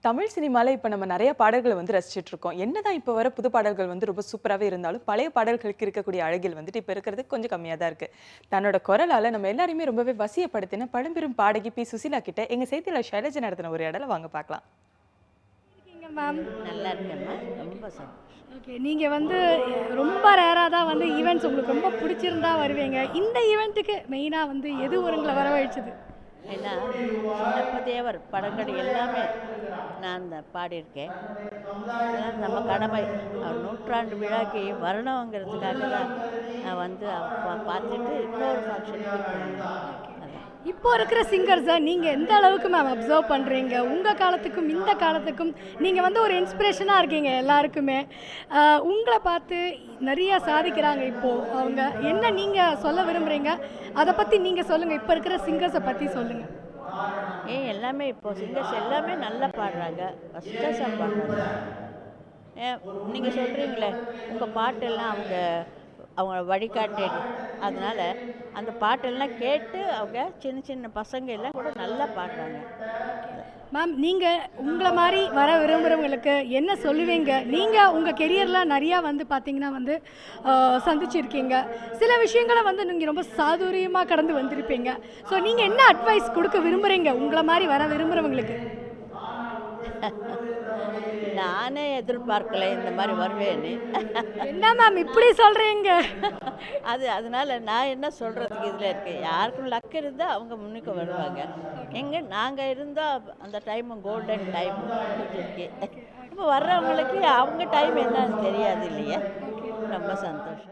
தமிழ் சினிமால இப்ப நம்ம நெறைய பாடல்கள ரசிச்சுட்டு இருக்கோம். என்னதான் இப்ப வர புது பாடல்கள் ரொம்ப சூப்பராவே இருந்தாலும், பழைய பாடல்களுக்கு இருக்கக்கூடிய அழகில் இப்ப இருக்கிறது கொஞ்சம் கம்மியா தான் இருக்கு. தன்னோட குரலால நம்ம எல்லாரையுமே ரொம்பவே வசியப்படுத்தின பழம்பெரும் பாடகி பி. சுசீலா கிட்ட எங்க செய்தியாளர் ஷைலஜா நடத்தின ஒரு இடல வாங்க பார்க்கலாம். இருக்கீங்க மேம். நல்லா இருக்கேம்மா. ரொம்ப சந்தோஷம். ஓகே. நீங்க ரொம்ப ரேரா தான் ஈவென்ட்ஸ் உங்களுக்கு ரொம்ப பிடிச்சிருந்தா வருவீங்க. இந்த ஈவென்ட்டுக்கு மெயினா எது உங்களை வரவழைச்சது? ஏன்னா சின்னப்பதேவர் படங்கள் எல்லாமே நான் பாடியிருக்கேன். அதனால் நம்ம கடமை அவர் நூற்றாண்டு விழாக்கு வரணுங்கிறதுக்காக தான் நான் பார்த்துட்டு இன்னொரு ஃபங்க்ஷனுக்கு போனேன். இப்போ இருக்கிற சிங்கர்ஸை நீங்கள் எந்த அளவுக்கு மேம் அப்சர்வ் பண்ணுறீங்க? உங்கள் காலத்துக்கும் இந்த காலத்துக்கும் நீங்கள் ஒரு இன்ஸ்பிரேஷனாக இருக்கீங்க எல்லாருக்குமே. உங்களை பார்த்து நிறையா சாதிக்கிறாங்க இப்போது. அவங்க என்ன நீங்கள் சொல்ல விரும்புகிறீங்க, அதை பற்றி நீங்கள் சொல்லுங்கள். இப்போ இருக்கிற சிங்கர்ஸை பற்றி சொல்லுங்கள். எல்லாமே இப்போது சிங்கர்ஸ் எல்லாமே நல்லா பாடுறாங்க, ஃபஸ்ட்டாக பாடுறாங்க. நீங்கள் சொல்கிறீங்களே உங்கள் பாட்டெல்லாம் அவங்க வழிகாட்டு. அதனால் அந்த பாட்டெல்லாம் கேட்டு அவங்க சின்ன சின்ன பசங்க எல்லாம் கூட நல்லா பாடுறாங்க. மேம், நீங்கள் உங்களை மாதிரி வர விரும்புகிறவங்களுக்கு என்ன சொல்லுவீங்க? நீங்கள் உங்கள் கெரியரில் நிறையா பார்த்தீங்கன்னா சந்திச்சிருக்கீங்க. சில விஷயங்களை நீங்கள் ரொம்ப சாதுரியமாக கடந்து வந்திருப்பீங்க. ஸோ நீங்கள் என்ன அட்வைஸ் கொடுக்க விரும்புகிறீங்க உங்களை மாதிரி வர விரும்புகிறவங்களுக்கு? நானே எதிர்பார்க்கல இந்த மாதிரி வருவேன்னு. என்ன மேம் இப்படி சொல்கிறீங்க? அதனால் நான் என்ன சொல்கிறதுக்கு இதில் இருக்கேன். யாருக்கும் லக் இருந்தால் அவங்க முன்னுக்கு வருவாங்க. நாங்கள் இருந்தால் அந்த டைம் கோல்டன் டைம் இருக்கு. இப்போ வர்றவங்களுக்கு அவங்க டைம் என்னன்னு தெரியாது இல்லையா? ரொம்ப சந்தோஷம்.